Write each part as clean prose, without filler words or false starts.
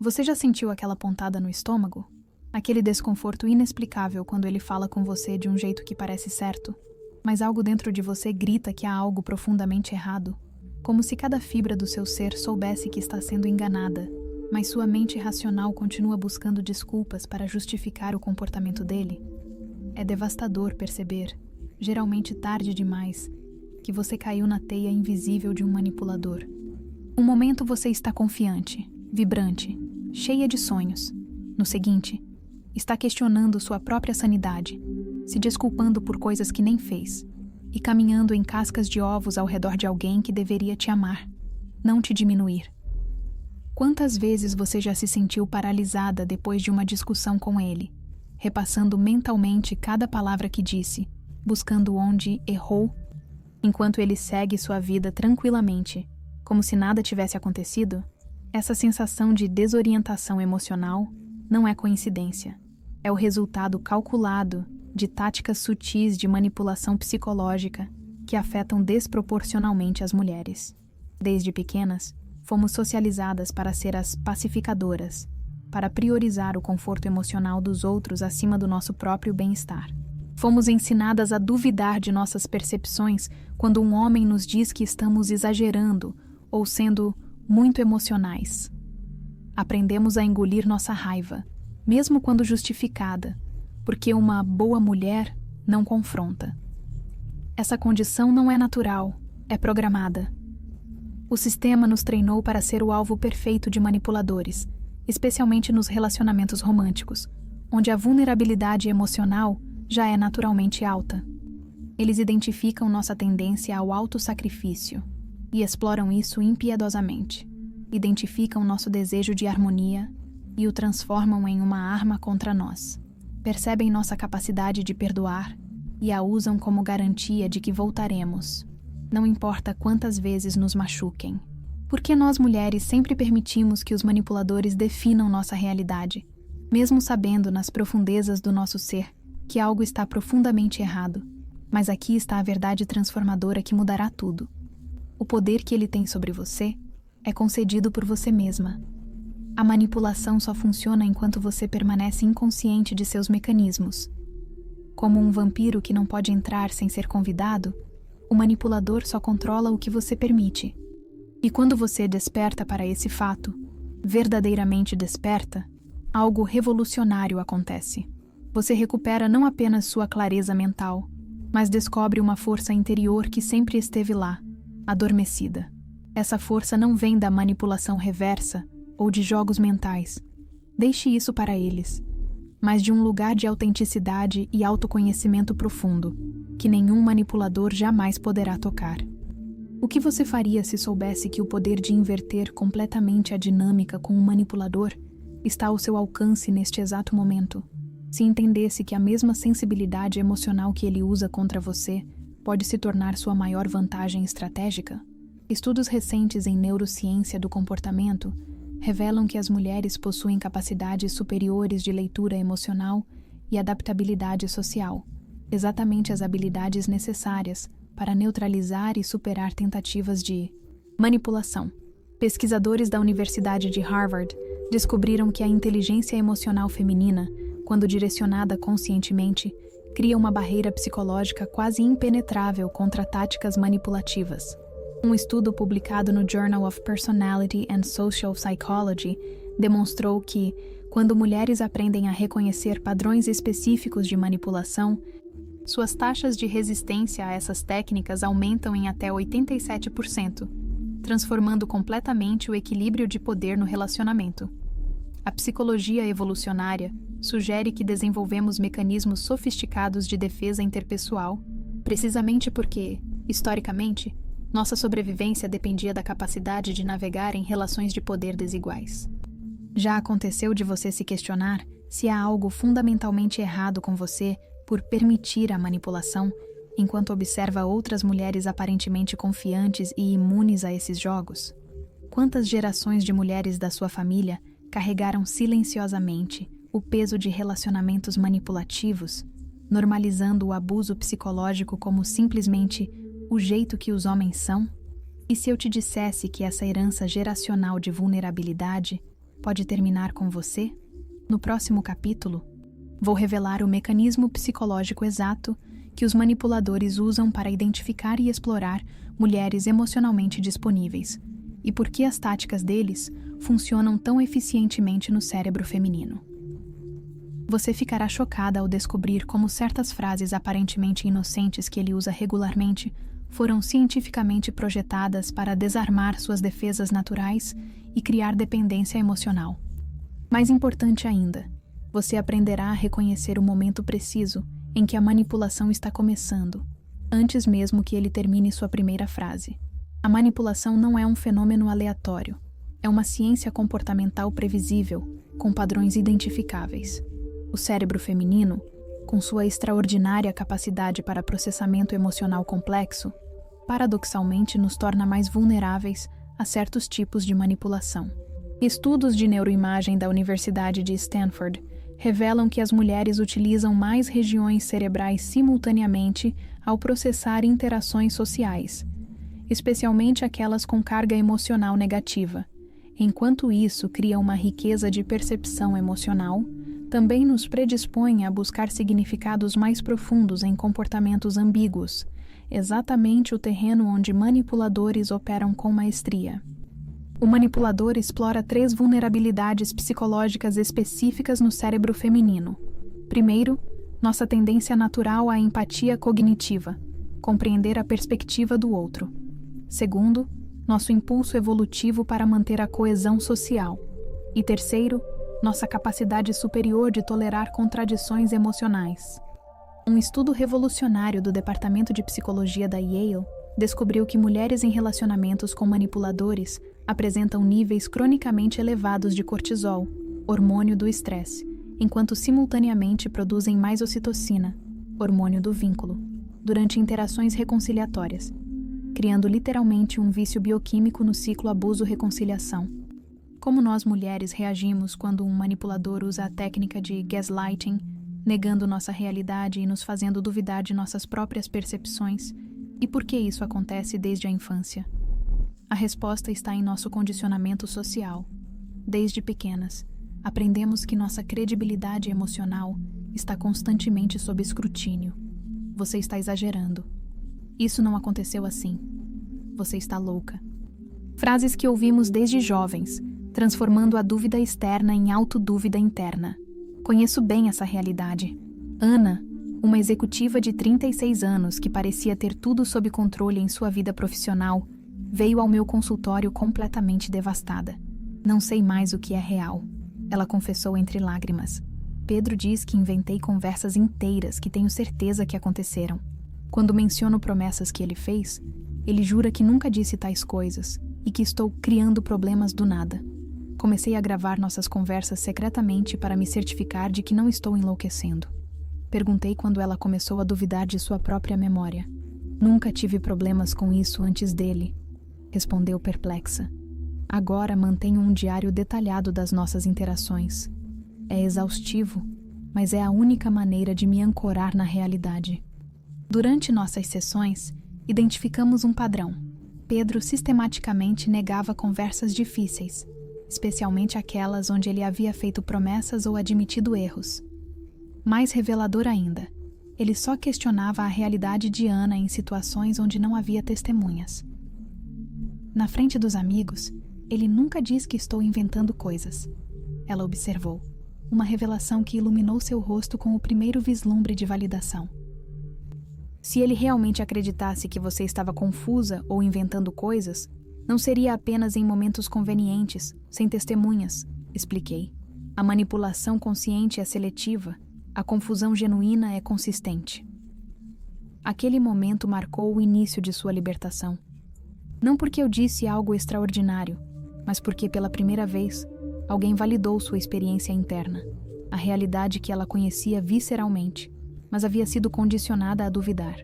Você já sentiu aquela pontada no estômago? Aquele desconforto inexplicável quando ele fala com você de um jeito que parece certo, mas algo dentro de você grita que há algo profundamente errado, como se cada fibra do seu ser soubesse que está sendo enganada, mas sua mente racional continua buscando desculpas para justificar o comportamento dele? É devastador perceber, geralmente tarde demais, que você caiu na teia invisível de um manipulador. Um momento você está confiante, vibrante, cheia de sonhos. No seguinte, está questionando sua própria sanidade, se desculpando por coisas que nem fez, e caminhando em cascas de ovos ao redor de alguém que deveria te amar, não te diminuir. Quantas vezes você já se sentiu paralisada depois de uma discussão com ele, repassando mentalmente cada palavra que disse, buscando onde errou, enquanto ele segue sua vida tranquilamente, como se nada tivesse acontecido? Essa sensação de desorientação emocional não é coincidência. É o resultado calculado de táticas sutis de manipulação psicológica que afetam desproporcionalmente as mulheres. Desde pequenas, fomos socializadas para ser as pacificadoras, para priorizar o conforto emocional dos outros acima do nosso próprio bem-estar. Fomos ensinadas a duvidar de nossas percepções quando um homem nos diz que estamos exagerando ou sendo muito emocionais. Aprendemos a engolir nossa raiva, mesmo quando justificada, porque uma boa mulher não confronta. Essa condição não é natural, é programada. O sistema nos treinou para ser o alvo perfeito de manipuladores, especialmente nos relacionamentos românticos, onde a vulnerabilidade emocional já é naturalmente alta. Eles identificam nossa tendência ao autossacrifício e exploram isso impiedosamente. Identificam nosso desejo de harmonia e o transformam em uma arma contra nós. Percebem nossa capacidade de perdoar e a usam como garantia de que voltaremos, não importa quantas vezes nos machuquem. Porque nós mulheres sempre permitimos que os manipuladores definam nossa realidade, mesmo sabendo nas profundezas do nosso ser que algo está profundamente errado. Mas aqui está a verdade transformadora que mudará tudo. O poder que ele tem sobre você é concedido por você mesma. A manipulação só funciona enquanto você permanece inconsciente de seus mecanismos. Como um vampiro que não pode entrar sem ser convidado, o manipulador só controla o que você permite. E quando você desperta para esse fato, verdadeiramente desperta, algo revolucionário acontece. Você recupera não apenas sua clareza mental, mas descobre uma força interior que sempre esteve lá, adormecida. Essa força não vem da manipulação reversa ou de jogos mentais. Deixe isso para eles, mas de um lugar de autenticidade e autoconhecimento profundo, que nenhum manipulador jamais poderá tocar. O que você faria se soubesse que o poder de inverter completamente a dinâmica com um manipulador está ao seu alcance neste exato momento? Se entendesse que a mesma sensibilidade emocional que ele usa contra você pode se tornar sua maior vantagem estratégica? Estudos recentes em neurociência do comportamento revelam que as mulheres possuem capacidades superiores de leitura emocional e adaptabilidade social, exatamente as habilidades necessárias para neutralizar e superar tentativas de manipulação. Pesquisadores da Universidade de Harvard descobriram que a inteligência emocional feminina, quando direcionada conscientemente, cria uma barreira psicológica quase impenetrável contra táticas manipulativas. Um estudo publicado no Journal of Personality and Social Psychology demonstrou que, quando mulheres aprendem a reconhecer padrões específicos de manipulação, suas taxas de resistência a essas técnicas aumentam em até 87%, transformando completamente o equilíbrio de poder no relacionamento. A psicologia evolucionária sugere que desenvolvemos mecanismos sofisticados de defesa interpessoal, precisamente porque, historicamente, nossa sobrevivência dependia da capacidade de navegar em relações de poder desiguais. Já aconteceu de você se questionar se há algo fundamentalmente errado com você por permitir a manipulação, enquanto observa outras mulheres aparentemente confiantes e imunes a esses jogos? Quantas gerações de mulheres da sua família carregaram silenciosamente o peso de relacionamentos manipulativos, normalizando o abuso psicológico como simplesmente o jeito que os homens são? E se eu te dissesse que essa herança geracional de vulnerabilidade pode terminar com você? No próximo capítulo, vou revelar o mecanismo psicológico exato que os manipuladores usam para identificar e explorar mulheres emocionalmente disponíveis e por que as táticas deles funcionam tão eficientemente no cérebro feminino. Você ficará chocada ao descobrir como certas frases aparentemente inocentes que ele usa regularmente foram cientificamente projetadas para desarmar suas defesas naturais e criar dependência emocional. Mais importante ainda, você aprenderá a reconhecer o momento preciso em que a manipulação está começando, antes mesmo que ele termine sua primeira frase. A manipulação não é um fenômeno aleatório, é uma ciência comportamental previsível, com padrões identificáveis. O cérebro feminino, com sua extraordinária capacidade para processamento emocional complexo, paradoxalmente nos torna mais vulneráveis a certos tipos de manipulação. Estudos de neuroimagem da Universidade de Stanford revelam que as mulheres utilizam mais regiões cerebrais simultaneamente ao processar interações sociais, especialmente aquelas com carga emocional negativa. Enquanto isso cria uma riqueza de percepção emocional, também nos predispõe a buscar significados mais profundos em comportamentos ambíguos, exatamente o terreno onde manipuladores operam com maestria. O manipulador explora 3 vulnerabilidades psicológicas específicas no cérebro feminino. Primeiro, nossa tendência natural à empatia cognitiva, compreender a perspectiva do outro. Segundo, nosso impulso evolutivo para manter a coesão social. E terceiro, nossa capacidade superior de tolerar contradições emocionais. Um estudo revolucionário do Departamento de Psicologia da Yale descobriu que mulheres em relacionamentos com manipuladores apresentam níveis cronicamente elevados de cortisol, hormônio do estresse, enquanto simultaneamente produzem mais ocitocina, hormônio do vínculo, durante interações reconciliatórias, criando literalmente um vício bioquímico no ciclo abuso-reconciliação. Como nós mulheres reagimos quando um manipulador usa a técnica de gaslighting, negando nossa realidade e nos fazendo duvidar de nossas próprias percepções, e por que isso acontece desde a infância? A resposta está em nosso condicionamento social. Desde pequenas, aprendemos que nossa credibilidade emocional está constantemente sob escrutínio. Você está exagerando. Isso não aconteceu assim. Você está louca. Frases que ouvimos desde jovens, transformando a dúvida externa em autodúvida interna. Conheço bem essa realidade. Ana, uma executiva de 36 anos que parecia ter tudo sob controle em sua vida profissional, veio ao meu consultório completamente devastada. Não sei mais o que é real. Ela confessou entre lágrimas. Pedro diz que inventei conversas inteiras que tenho certeza que aconteceram. Quando menciono promessas que ele fez, ele jura que nunca disse tais coisas e que estou criando problemas do nada. Comecei a gravar nossas conversas secretamente para me certificar de que não estou enlouquecendo. Perguntei quando ela começou a duvidar de sua própria memória. Nunca tive problemas com isso antes dele, respondeu perplexa. Agora mantenho um diário detalhado das nossas interações. É exaustivo, mas é a única maneira de me ancorar na realidade. Durante nossas sessões, identificamos um padrão. Pedro sistematicamente negava conversas difíceis, especialmente aquelas onde ele havia feito promessas ou admitido erros. Mais revelador ainda, ele só questionava a realidade de Ana em situações onde não havia testemunhas. Na frente dos amigos, ele nunca diz que estou inventando coisas. Ela observou, uma revelação que iluminou seu rosto com o primeiro vislumbre de validação. Se ele realmente acreditasse que você estava confusa ou inventando coisas, não seria apenas em momentos convenientes, sem testemunhas, expliquei. A manipulação consciente é seletiva, a confusão genuína é consistente. Aquele momento marcou o início de sua libertação. Não porque eu disse algo extraordinário, mas porque pela primeira vez, alguém validou sua experiência interna, a realidade que ela conhecia visceralmente, mas havia sido condicionada a duvidar.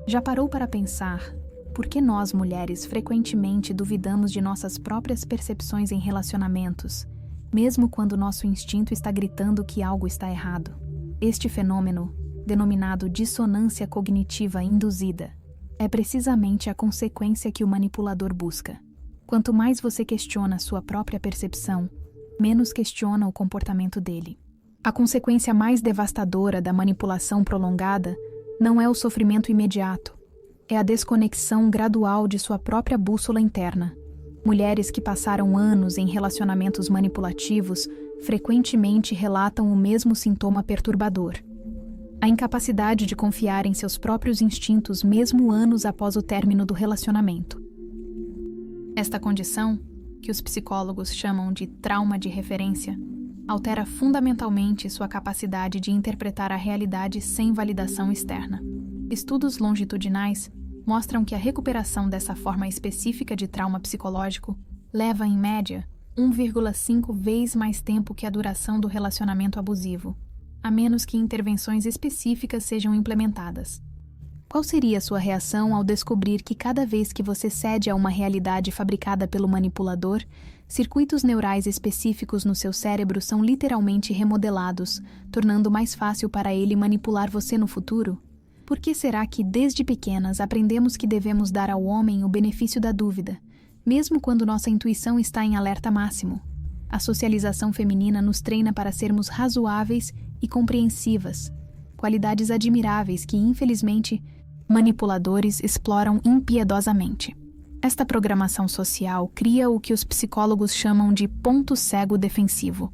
Já parou para pensar por que nós, mulheres, frequentemente duvidamos de nossas próprias percepções em relacionamentos, mesmo quando nosso instinto está gritando que algo está errado? Este fenômeno, denominado dissonância cognitiva induzida, é precisamente a consequência que o manipulador busca. Quanto mais você questiona sua própria percepção, menos questiona o comportamento dele. A consequência mais devastadora da manipulação prolongada não é o sofrimento imediato, é a desconexão gradual de sua própria bússola interna. Mulheres que passaram anos em relacionamentos manipulativos frequentemente relatam o mesmo sintoma perturbador: a incapacidade de confiar em seus próprios instintos mesmo anos após o término do relacionamento. Esta condição, que os psicólogos chamam de trauma de referência, altera fundamentalmente sua capacidade de interpretar a realidade sem validação externa. Estudos longitudinais mostram que a recuperação dessa forma específica de trauma psicológico leva, em média, 1,5 vezes mais tempo que a duração do relacionamento abusivo, a menos que intervenções específicas sejam implementadas. Qual seria a sua reação ao descobrir que cada vez que você cede a uma realidade fabricada pelo manipulador, circuitos neurais específicos no seu cérebro são literalmente remodelados, tornando mais fácil para ele manipular você no futuro? Por que será que, desde pequenas, aprendemos que devemos dar ao homem o benefício da dúvida, mesmo quando nossa intuição está em alerta máximo? A socialização feminina nos treina para sermos razoáveis e compreensivas, qualidades admiráveis que, infelizmente, manipuladores exploram impiedosamente. Esta programação social cria o que os psicólogos chamam de ponto cego defensivo,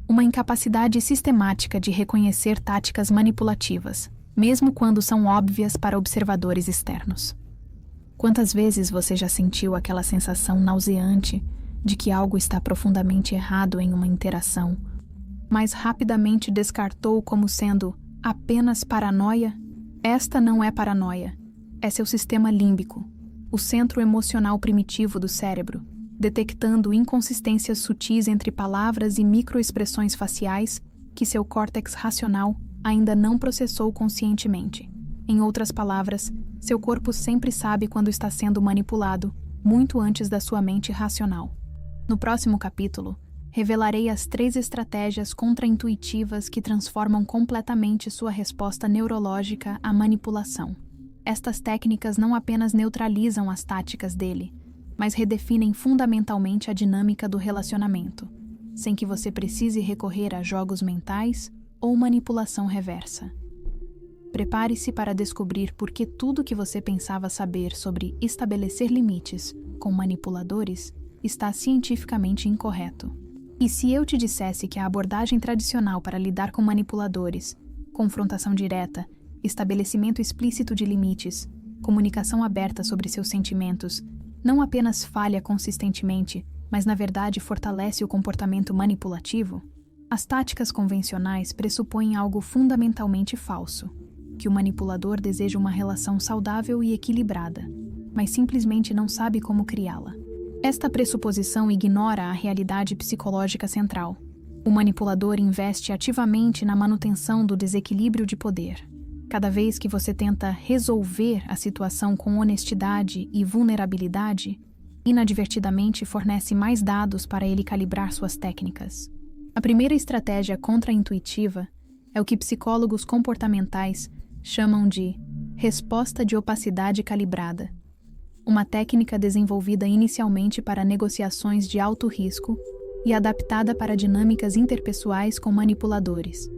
uma incapacidade sistemática de reconhecer táticas manipulativas, mesmo quando são óbvias para observadores externos. Quantas vezes você já sentiu aquela sensação nauseante de que algo está profundamente errado em uma interação, mas rapidamente descartou como sendo apenas paranoia? Esta não é paranoia, é seu sistema límbico, o centro emocional primitivo do cérebro, detectando inconsistências sutis entre palavras e microexpressões faciais que seu córtex racional ainda não processou conscientemente. Em outras palavras, seu corpo sempre sabe quando está sendo manipulado, muito antes da sua mente racional. No próximo capítulo, revelarei as 3 estratégias contraintuitivas que transformam completamente sua resposta neurológica à manipulação. Estas técnicas não apenas neutralizam as táticas dele, mas redefinem fundamentalmente a dinâmica do relacionamento, sem que você precise recorrer a jogos mentais ou manipulação reversa. Prepare-se para descobrir por que tudo que você pensava saber sobre estabelecer limites com manipuladores está cientificamente incorreto. E se eu te dissesse que a abordagem tradicional para lidar com manipuladores, confrontação direta, estabelecimento explícito de limites, comunicação aberta sobre seus sentimentos, não apenas falha consistentemente, mas na verdade fortalece o comportamento manipulativo? As táticas convencionais pressupõem algo fundamentalmente falso: que o manipulador deseja uma relação saudável e equilibrada, mas simplesmente não sabe como criá-la. Esta pressuposição ignora a realidade psicológica central. O manipulador investe ativamente na manutenção do desequilíbrio de poder. Cada vez que você tenta resolver a situação com honestidade e vulnerabilidade, inadvertidamente fornece mais dados para ele calibrar suas técnicas. A primeira estratégia contraintuitiva é o que psicólogos comportamentais chamam de resposta de opacidade calibrada, uma técnica desenvolvida inicialmente para negociações de alto risco e adaptada para dinâmicas interpessoais com manipuladores.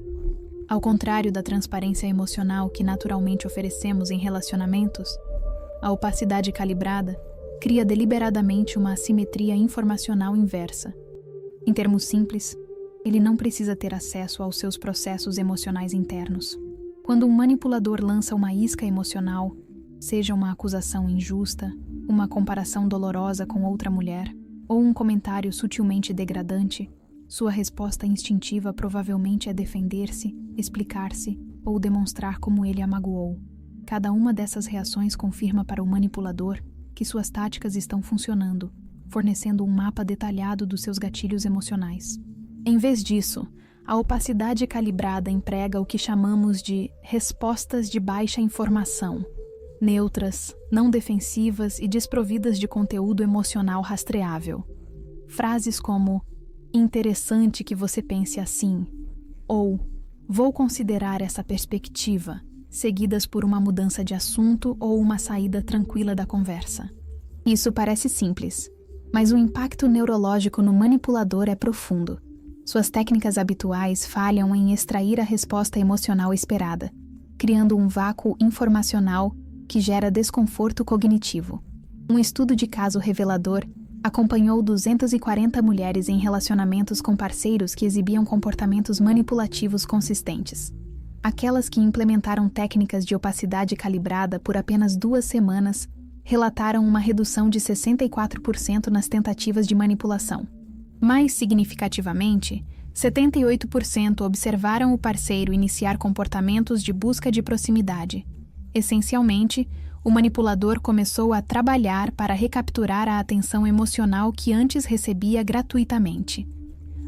Ao contrário da transparência emocional que naturalmente oferecemos em relacionamentos, a opacidade calibrada cria deliberadamente uma assimetria informacional inversa. Em termos simples, ele não precisa ter acesso aos seus processos emocionais internos. Quando um manipulador lança uma isca emocional, seja uma acusação injusta, uma comparação dolorosa com outra mulher, ou um comentário sutilmente degradante, sua resposta instintiva provavelmente é defender-se, explicar-se ou demonstrar como ele a magoou. Cada uma dessas reações confirma para o manipulador que suas táticas estão funcionando, fornecendo um mapa detalhado dos seus gatilhos emocionais. Em vez disso, a opacidade calibrada emprega o que chamamos de respostas de baixa informação, neutras, não defensivas e desprovidas de conteúdo emocional rastreável. Frases como "interessante que você pense assim" ou "vou considerar essa perspectiva", seguidas por uma mudança de assunto ou uma saída tranquila da conversa. Isso parece simples, Mas o impacto neurológico no manipulador é profundo. Suas técnicas habituais falham em extrair a resposta emocional esperada, criando um vácuo informacional que gera desconforto cognitivo. Um estudo de caso revelador acompanhou 240 mulheres em relacionamentos com parceiros que exibiam comportamentos manipulativos consistentes. Aquelas que implementaram técnicas de opacidade calibrada por apenas 2 semanas relataram uma redução de 64% nas tentativas de manipulação. Mais significativamente, 78% observaram o parceiro iniciar comportamentos de busca de proximidade. Essencialmente, o manipulador começou a trabalhar para recapturar a atenção emocional que antes recebia gratuitamente.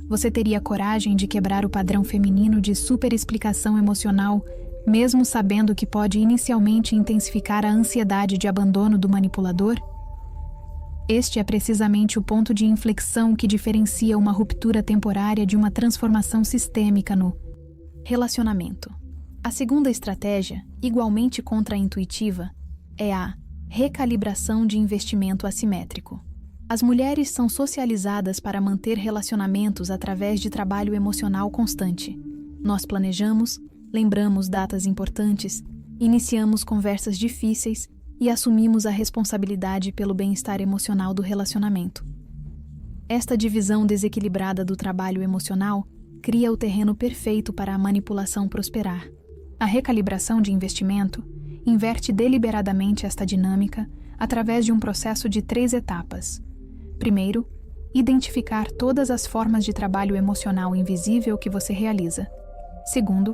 Você teria coragem de quebrar o padrão feminino de superexplicação emocional, mesmo sabendo que pode inicialmente intensificar a ansiedade de abandono do manipulador? Este é precisamente o ponto de inflexão que diferencia uma ruptura temporária de uma transformação sistêmica no relacionamento. A segunda estratégia, igualmente contraintuitiva, é a recalibração de investimento assimétrico. As mulheres são socializadas para manter relacionamentos através de trabalho emocional constante. Nós planejamos, lembramos datas importantes, iniciamos conversas difíceis e assumimos a responsabilidade pelo bem-estar emocional do relacionamento. Esta divisão desequilibrada do trabalho emocional cria o terreno perfeito para a manipulação prosperar. A recalibração de investimento inverte deliberadamente esta dinâmica através de um processo de 3 etapas. Primeiro, identificar todas as formas de trabalho emocional invisível que você realiza. Segundo,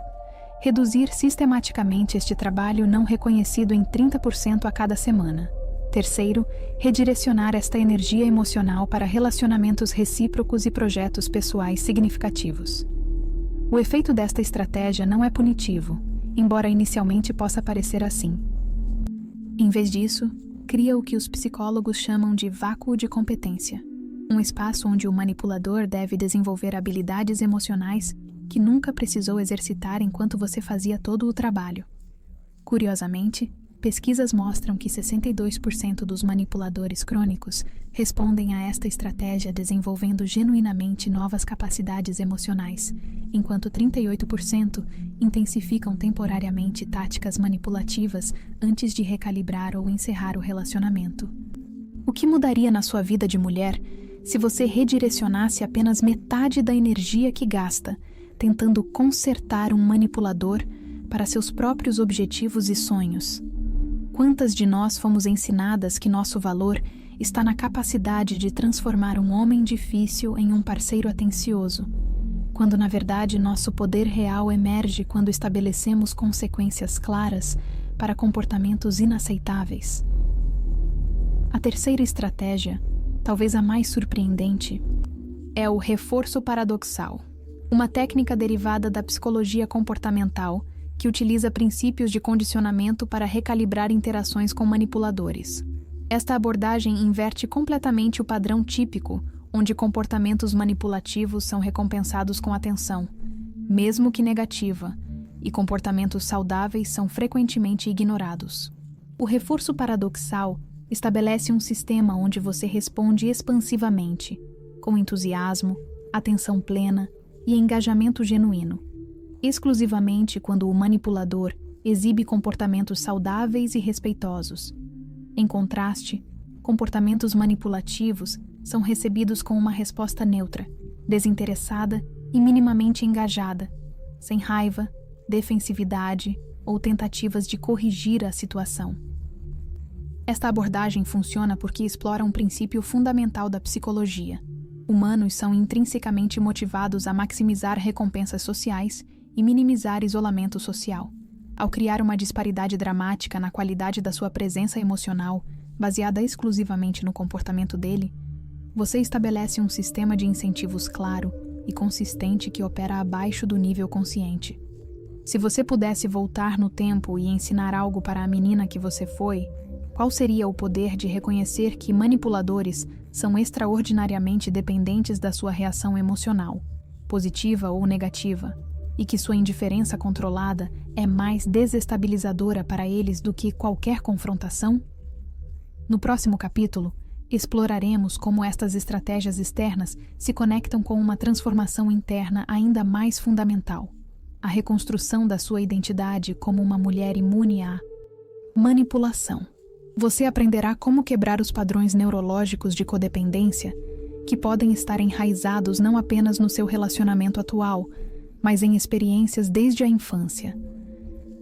reduzir sistematicamente este trabalho não reconhecido em 30% a cada semana. Terceiro, redirecionar esta energia emocional para relacionamentos recíprocos e projetos pessoais significativos. O efeito desta estratégia não é punitivo, embora inicialmente possa parecer assim. Em vez disso, cria o que os psicólogos chamam de vácuo de competência, um espaço onde o manipulador deve desenvolver habilidades emocionais que nunca precisou exercitar enquanto você fazia todo o trabalho. Curiosamente, pesquisas mostram que 62% dos manipuladores crônicos respondem a esta estratégia desenvolvendo genuinamente novas capacidades emocionais, enquanto 38% intensificam temporariamente táticas manipulativas antes de recalibrar ou encerrar o relacionamento. O que mudaria na sua vida de mulher se você redirecionasse apenas metade da energia que gasta, tentando consertar um manipulador para seus próprios objetivos e sonhos? Quantas de nós fomos ensinadas que nosso valor está na capacidade de transformar um homem difícil em um parceiro atencioso, quando na verdade nosso poder real emerge quando estabelecemos consequências claras para comportamentos inaceitáveis? A terceira estratégia, talvez a mais surpreendente, é o reforço paradoxal, uma técnica derivada da psicologia comportamental que utiliza princípios de condicionamento para recalibrar interações com manipuladores. Esta abordagem inverte completamente o padrão típico, onde comportamentos manipulativos são recompensados com atenção, mesmo que negativa, e comportamentos saudáveis são frequentemente ignorados. O reforço paradoxal estabelece um sistema onde você responde expansivamente, com entusiasmo, atenção plena e engajamento genuíno, exclusivamente quando o manipulador exibe comportamentos saudáveis e respeitosos. Em contraste, comportamentos manipulativos são recebidos com uma resposta neutra, desinteressada e minimamente engajada, sem raiva, defensividade ou tentativas de corrigir a situação. Esta abordagem funciona porque explora um princípio fundamental da psicologia. Humanos são intrinsecamente motivados a maximizar recompensas sociais e minimizar isolamento social. Ao criar uma disparidade dramática na qualidade da sua presença emocional, baseada exclusivamente no comportamento dele, você estabelece um sistema de incentivos claro e consistente que opera abaixo do nível consciente. Se você pudesse voltar no tempo e ensinar algo para a menina que você foi, qual seria o poder de reconhecer que manipuladores são extraordinariamente dependentes da sua reação emocional, positiva ou negativa, e que sua indiferença controlada é mais desestabilizadora para eles do que qualquer confrontação? No próximo capítulo, Exploraremos como estas estratégias externas se conectam com uma transformação interna ainda mais fundamental: a reconstrução da sua identidade como uma mulher imune à manipulação. Você aprenderá como quebrar os padrões neurológicos de codependência que podem estar enraizados não apenas no seu relacionamento atual, mas em experiências desde a infância.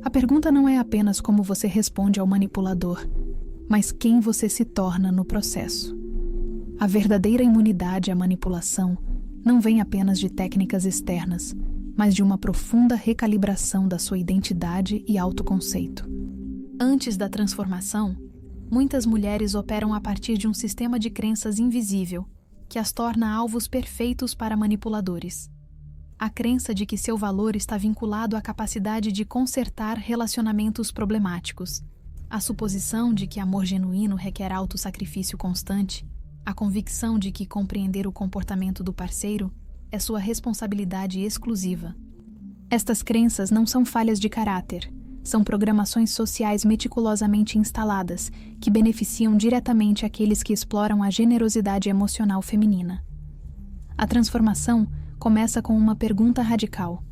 A pergunta não é apenas como você responde ao manipulador, mas quem você se torna no processo. A verdadeira imunidade à manipulação não vem apenas de técnicas externas, mas de uma profunda recalibração da sua identidade e autoconceito. Antes da transformação, muitas mulheres operam a partir de um sistema de crenças invisível, que as torna alvos perfeitos para manipuladores. A crença de que seu valor está vinculado à capacidade de consertar relacionamentos problemáticos, a suposição de que amor genuíno requer autossacrifício constante, a convicção de que compreender o comportamento do parceiro é sua responsabilidade exclusiva. Estas crenças não são falhas de caráter, são programações sociais meticulosamente instaladas que beneficiam diretamente aqueles que exploram a generosidade emocional feminina. A transformação começa com uma pergunta radical: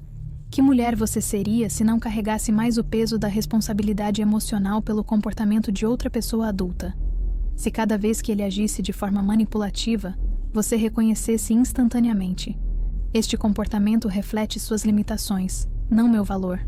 que mulher você seria se não carregasse mais o peso da responsabilidade emocional pelo comportamento de outra pessoa adulta? Se cada vez que ele agisse de forma manipulativa, você reconhecesse instantaneamente: este comportamento reflete suas limitações, não meu valor.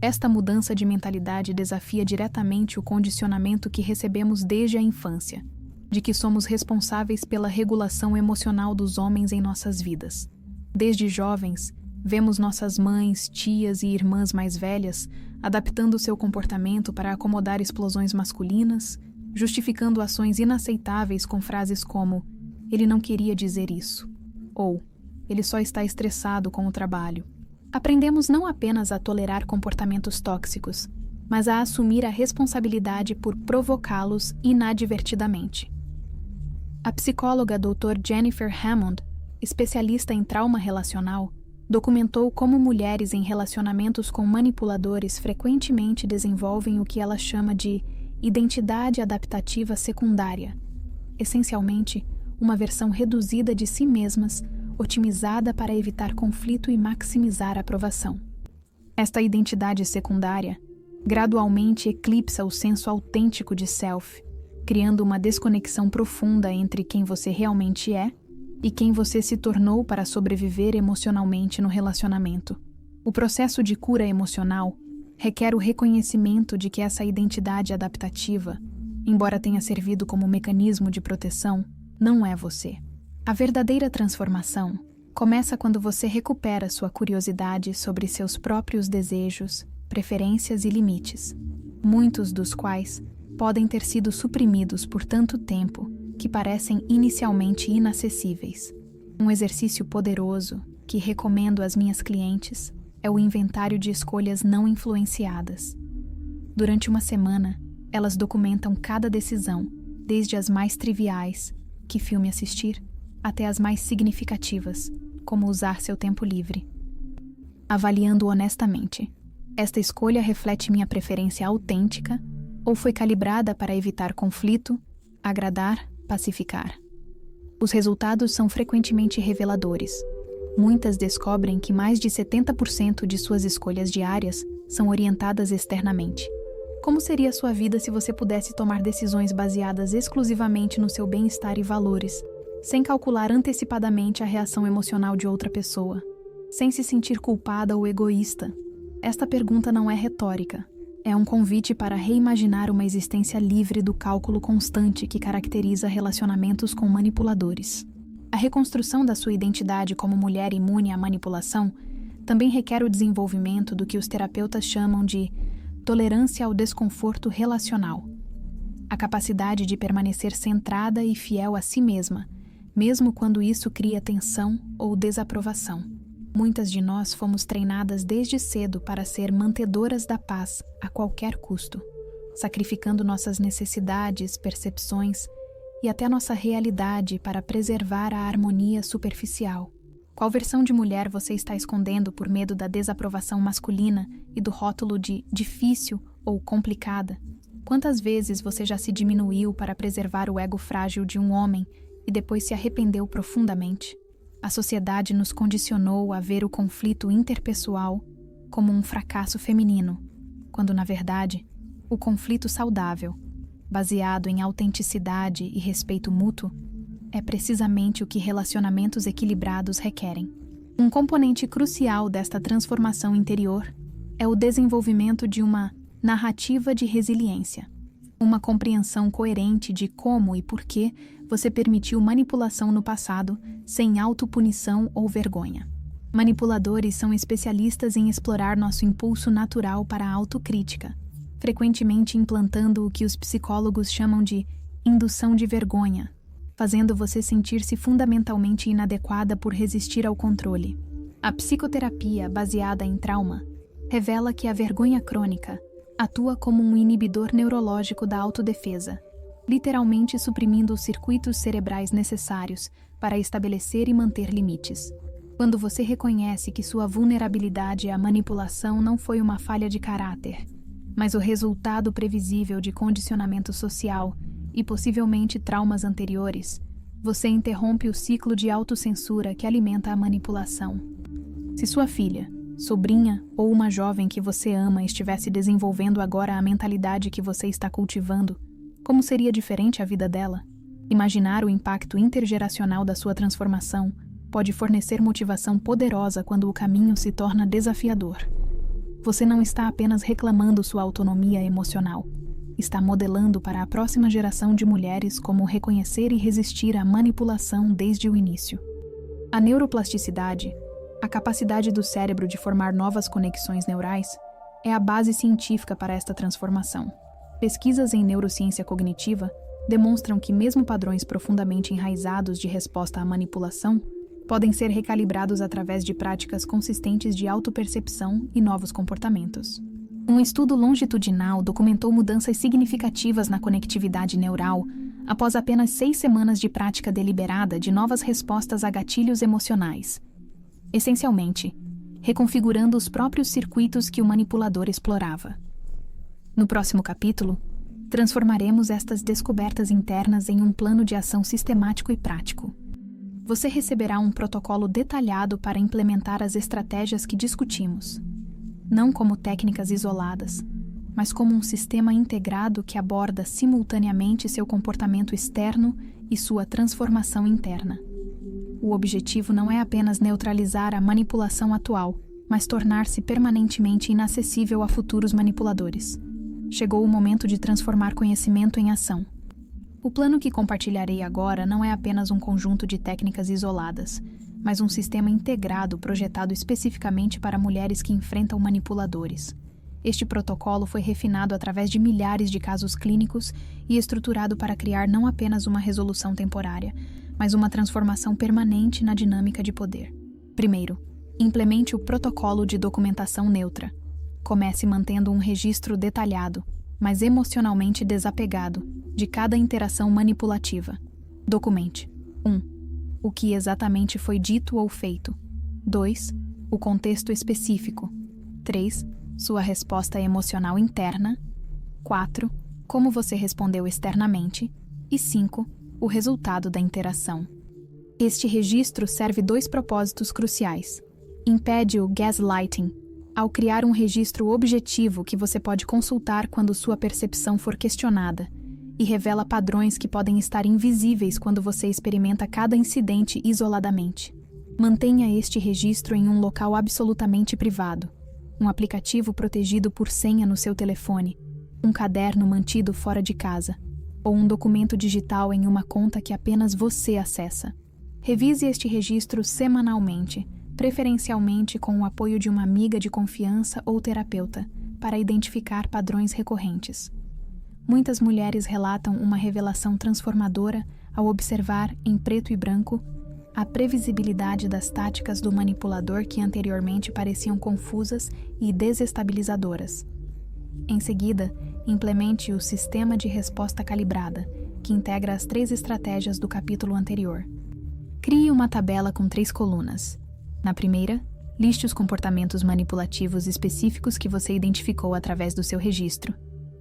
Esta mudança de mentalidade desafia diretamente o condicionamento que recebemos desde a infância, de que somos responsáveis pela regulação emocional dos homens em nossas vidas. Desde jovens, vemos nossas mães, tias e irmãs mais velhas adaptando seu comportamento para acomodar explosões masculinas, justificando ações inaceitáveis com frases como "ele não queria dizer isso" ou "ele só está estressado com o trabalho". Aprendemos não apenas a tolerar comportamentos tóxicos, mas a assumir a responsabilidade por provocá-los inadvertidamente. A psicóloga Dr. Jennifer Hammond, especialista em trauma relacional, documentou como mulheres em relacionamentos com manipuladores frequentemente desenvolvem o que ela chama de identidade adaptativa secundária, essencialmente uma versão reduzida de si mesmas, otimizada para evitar conflito e maximizar a aprovação. Esta identidade secundária gradualmente eclipsa o senso autêntico de self, criando uma desconexão profunda entre quem você realmente é e quem você se tornou para sobreviver emocionalmente no relacionamento. O processo de cura emocional requer o reconhecimento de que essa identidade adaptativa, embora tenha servido como mecanismo de proteção, não é você. A verdadeira transformação começa quando você recupera sua curiosidade sobre seus próprios desejos, preferências e limites, muitos dos quais podem ter sido suprimidos por tanto tempo que parecem inicialmente inacessíveis. Um exercício poderoso que recomendo às minhas clientes é o inventário de escolhas não influenciadas. Durante uma semana, elas documentam cada decisão, desde as mais triviais, que filme assistir, até as mais significativas, como usar seu tempo livre. Avaliando honestamente, esta escolha reflete minha preferência autêntica ou foi calibrada para evitar conflito, agradar, pacificar? Os resultados são frequentemente reveladores. Muitas descobrem que mais de 70% de suas escolhas diárias são orientadas externamente. Como seria sua vida se você pudesse tomar decisões baseadas exclusivamente no seu bem-estar e valores, sem calcular antecipadamente a reação emocional de outra pessoa, sem se sentir culpada ou egoísta? Esta pergunta não é retórica. É um convite para reimaginar uma existência livre do cálculo constante que caracteriza relacionamentos com manipuladores. A reconstrução da sua identidade como mulher imune à manipulação também requer o desenvolvimento do que os terapeutas chamam de tolerância ao desconforto relacional. A capacidade de permanecer centrada e fiel a si mesma, mesmo quando isso cria tensão ou desaprovação. Muitas de nós fomos treinadas desde cedo para ser mantedoras da paz a qualquer custo, sacrificando nossas necessidades, percepções e até nossa realidade para preservar a harmonia superficial. Qual versão de mulher você está escondendo por medo da desaprovação masculina e do rótulo de difícil ou complicada? Quantas vezes você já se diminuiu para preservar o ego frágil de um homem e depois se arrependeu profundamente? A sociedade nos condicionou a ver o conflito interpessoal como um fracasso feminino, quando, na verdade, o conflito saudável, baseado em autenticidade e respeito mútuo, é precisamente o que relacionamentos equilibrados requerem. Um componente crucial desta transformação interior é o desenvolvimento de uma narrativa de resiliência, uma compreensão coerente de como e por que você permitiu manipulação no passado sem autopunição ou vergonha. Manipuladores são especialistas em explorar nosso impulso natural para a autocrítica, frequentemente implantando o que os psicólogos chamam de indução de vergonha, fazendo você sentir-se fundamentalmente inadequada por resistir ao controle. A psicoterapia, baseada em trauma, revela que a vergonha crônica atua como um inibidor neurológico da autodefesa, literalmente suprimindo os circuitos cerebrais necessários para estabelecer e manter limites. Quando você reconhece que sua vulnerabilidade à manipulação não foi uma falha de caráter, mas o resultado previsível de condicionamento social e possivelmente traumas anteriores, você interrompe o ciclo de autocensura que alimenta a manipulação. Se sua filha, sobrinha ou uma jovem que você ama estivesse desenvolvendo agora a mentalidade que você está cultivando, como seria diferente a vida dela? Imaginar o impacto intergeracional da sua transformação pode fornecer motivação poderosa quando o caminho se torna desafiador. Você não está apenas reclamando sua autonomia emocional, está modelando para a próxima geração de mulheres como reconhecer e resistir à manipulação desde o início. A neuroplasticidade, a capacidade do cérebro de formar novas conexões neurais, é a base científica para esta transformação. Pesquisas em neurociência cognitiva demonstram que mesmo padrões profundamente enraizados de resposta à manipulação podem ser recalibrados através de práticas consistentes de autopercepção e novos comportamentos. Um estudo longitudinal documentou mudanças significativas na conectividade neural após apenas 6 semanas de prática deliberada de novas respostas a gatilhos emocionais, essencialmente, reconfigurando os próprios circuitos que o manipulador explorava. No próximo capítulo, transformaremos estas descobertas internas em um plano de ação sistemático e prático. Você receberá um protocolo detalhado para implementar as estratégias que discutimos, não como técnicas isoladas, mas como um sistema integrado que aborda simultaneamente seu comportamento externo e sua transformação interna. O objetivo não é apenas neutralizar a manipulação atual, mas tornar-se permanentemente inacessível a futuros manipuladores. Chegou o momento de transformar conhecimento em ação. O plano que compartilharei agora não é apenas um conjunto de técnicas isoladas, mas um sistema integrado projetado especificamente para mulheres que enfrentam manipuladores. Este protocolo foi refinado através de milhares de casos clínicos e estruturado para criar não apenas uma resolução temporária, mas uma transformação permanente na dinâmica de poder. Primeiro, implemente o protocolo de documentação neutra. Comece mantendo um registro detalhado, mas emocionalmente desapegado, de cada interação manipulativa. Documente. 1. O que exatamente foi dito ou feito. 2. O contexto específico. 3. Sua resposta emocional interna. 4. Como você respondeu externamente. E 5. O resultado da interação. Este registro serve 2 propósitos cruciais. Impede o gaslighting, ao criar um registro objetivo que você pode consultar quando sua percepção for questionada, e revela padrões que podem estar invisíveis quando você experimenta cada incidente isoladamente. Mantenha este registro em um local absolutamente privado, um aplicativo protegido por senha no seu telefone, um caderno mantido fora de casa, ou um documento digital em uma conta que apenas você acessa. Revise este registro semanalmente, preferencialmente com o apoio de uma amiga de confiança ou terapeuta, para identificar padrões recorrentes. Muitas mulheres relatam uma revelação transformadora ao observar, em preto e branco, a previsibilidade das táticas do manipulador que anteriormente pareciam confusas e desestabilizadoras. Em seguida, implemente o sistema de resposta calibrada, que integra as 3 estratégias do capítulo anterior. Crie uma tabela com 3 colunas. Na primeira, liste os comportamentos manipulativos específicos que você identificou através do seu registro.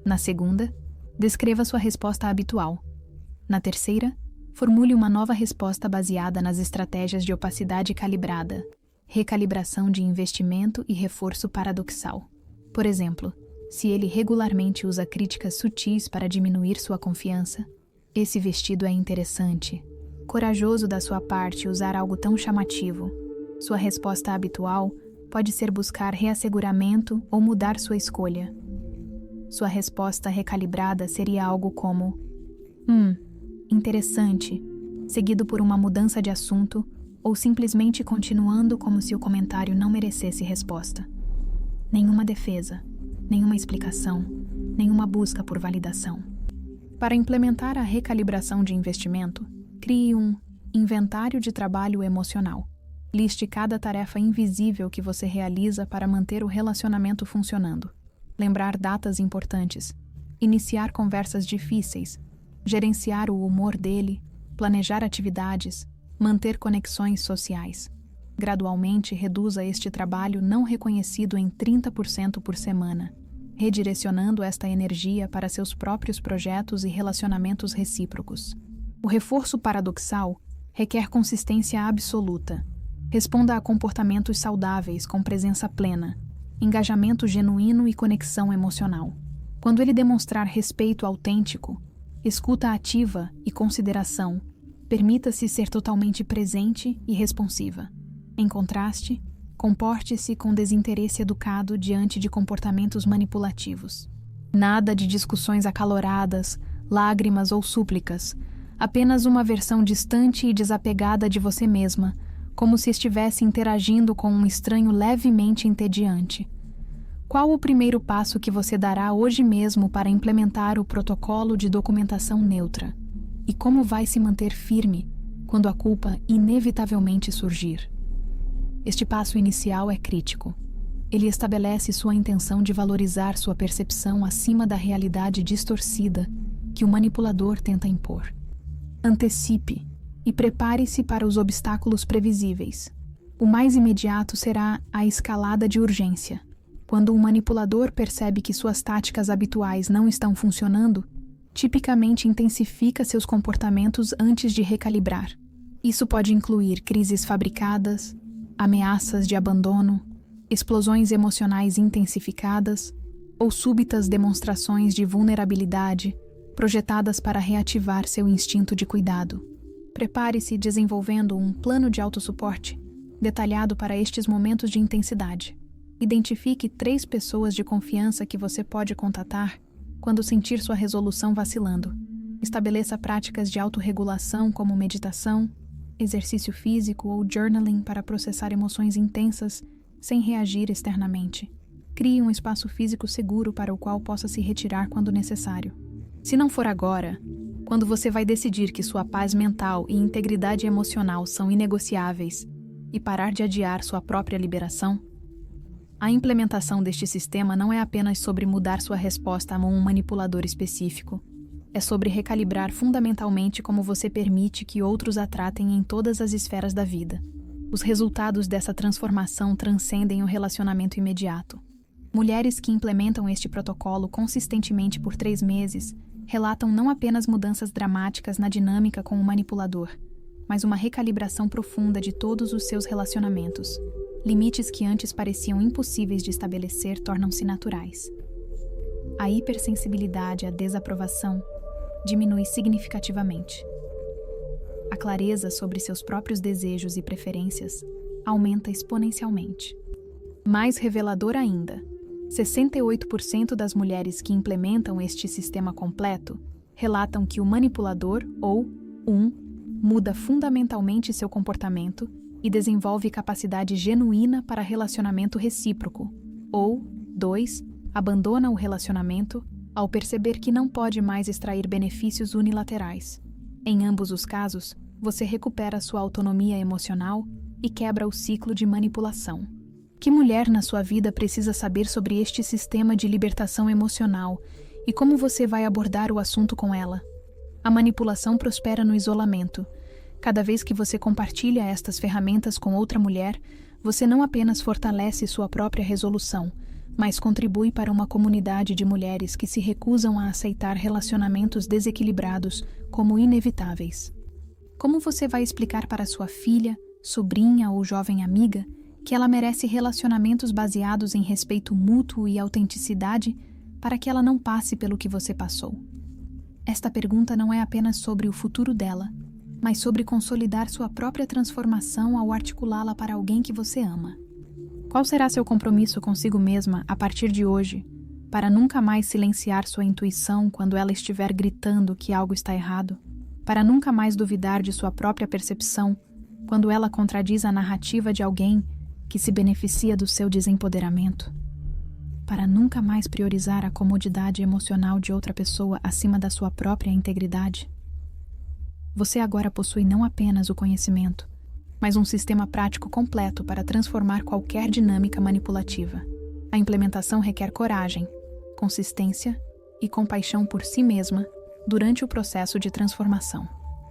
Na segunda, Descreva sua resposta habitual. Na terceira, formule uma nova resposta baseada nas estratégias de opacidade calibrada, recalibração de investimento e reforço paradoxal. Por exemplo, se ele regularmente usa críticas sutis para diminuir sua confiança, esse vestido é interessante. Corajoso da sua parte usar algo tão chamativo. Sua resposta habitual pode ser buscar reasseguramento ou mudar sua escolha. Sua resposta recalibrada seria algo como interessante, seguido por uma mudança de assunto ou simplesmente continuando como se o comentário não merecesse resposta. Nenhuma defesa, nenhuma explicação, nenhuma busca por validação. Para implementar a recalibração de investimento, crie um inventário de trabalho emocional. Liste cada tarefa invisível que você realiza para manter o relacionamento funcionando. Lembrar datas importantes, iniciar conversas difíceis, gerenciar o humor dele, planejar atividades, manter conexões sociais. Gradualmente reduza este trabalho não reconhecido em 30% por semana, redirecionando esta energia para seus próprios projetos e relacionamentos recíprocos. O reforço paradoxal requer consistência absoluta. Responda a comportamentos saudáveis com presença plena, engajamento genuíno e conexão emocional. Quando ele demonstrar respeito autêntico, escuta ativa e consideração, permita-se ser totalmente presente e responsiva. Em contraste, comporte-se com desinteresse educado diante de comportamentos manipulativos. Nada de discussões acaloradas, lágrimas ou súplicas, apenas uma versão distante e desapegada de você mesma, como se estivesse interagindo com um estranho levemente entediante. Qual o primeiro passo que você dará hoje mesmo para implementar o protocolo de documentação neutra? E como vai se manter firme quando a culpa inevitavelmente surgir? Este passo inicial é crítico. Ele estabelece sua intenção de valorizar sua percepção acima da realidade distorcida que o manipulador tenta impor. Antecipe e prepare-se para os obstáculos previsíveis. O mais imediato será a escalada de urgência. Quando um manipulador percebe que suas táticas habituais não estão funcionando, tipicamente intensifica seus comportamentos antes de recalibrar. Isso pode incluir crises fabricadas, ameaças de abandono, explosões emocionais intensificadas ou súbitas demonstrações de vulnerabilidade projetadas para reativar seu instinto de cuidado. Prepare-se desenvolvendo um plano de autossuporte detalhado para estes momentos de intensidade. Identifique 3 pessoas de confiança que você pode contatar quando sentir sua resolução vacilando. Estabeleça práticas de autorregulação como meditação, exercício físico ou journaling para processar emoções intensas sem reagir externamente. Crie um espaço físico seguro para o qual possa se retirar quando necessário. Se não for agora, quando você vai decidir que sua paz mental e integridade emocional são inegociáveis e parar de adiar sua própria liberação? A implementação deste sistema não é apenas sobre mudar sua resposta a um manipulador específico. É sobre recalibrar fundamentalmente como você permite que outros a tratem em todas as esferas da vida. Os resultados dessa transformação transcendem o relacionamento imediato. Mulheres que implementam este protocolo consistentemente por 3 meses relatam não apenas mudanças dramáticas na dinâmica com o manipulador, mas uma recalibração profunda de todos os seus relacionamentos. Limites que antes pareciam impossíveis de estabelecer tornam-se naturais. A hipersensibilidade à desaprovação diminui significativamente. A clareza sobre seus próprios desejos e preferências aumenta exponencialmente. Mais revelador ainda, 68% das mulheres que implementam este sistema completo relatam que o manipulador, ou 1, muda fundamentalmente seu comportamento e desenvolve capacidade genuína para relacionamento recíproco, ou 2, abandona o relacionamento ao perceber que não pode mais extrair benefícios unilaterais. Em ambos os casos, você recupera sua autonomia emocional e quebra o ciclo de manipulação. Que mulher na sua vida precisa saber sobre este sistema de libertação emocional e como você vai abordar o assunto com ela? A manipulação prospera no isolamento. Cada vez que você compartilha estas ferramentas com outra mulher, você não apenas fortalece sua própria resolução, mas contribui para uma comunidade de mulheres que se recusam a aceitar relacionamentos desequilibrados como inevitáveis. Como você vai explicar para sua filha, sobrinha ou jovem amiga que ela merece relacionamentos baseados em respeito mútuo e autenticidade para que ela não passe pelo que você passou? Esta pergunta não é apenas sobre o futuro dela, mas sobre consolidar sua própria transformação ao articulá-la para alguém que você ama. Qual será seu compromisso consigo mesma a partir de hoje, para nunca mais silenciar sua intuição quando ela estiver gritando que algo está errado? Para nunca mais duvidar de sua própria percepção quando ela contradiz a narrativa de alguém que se beneficia do seu desempoderamento? Para nunca mais priorizar a comodidade emocional de outra pessoa acima da sua própria integridade? Você agora possui não apenas o conhecimento, mas um sistema prático completo para transformar qualquer dinâmica manipulativa. A implementação requer coragem, consistência e compaixão por si mesma durante o processo de transformação.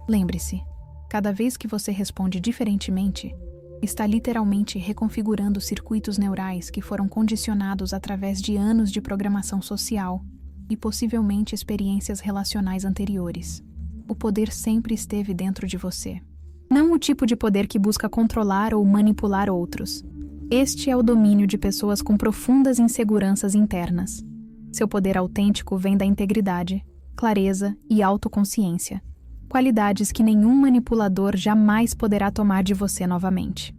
Lembre-se, cada vez que você responde diferentemente, está literalmente reconfigurando circuitos neurais que foram condicionados através de anos de programação social e possivelmente experiências relacionais anteriores. O poder sempre esteve dentro de você. Não o tipo de poder que busca controlar ou manipular outros. Este é o domínio de pessoas com profundas inseguranças internas. Seu poder autêntico vem da integridade, clareza e autoconsciência, qualidades que nenhum manipulador jamais poderá tomar de você novamente.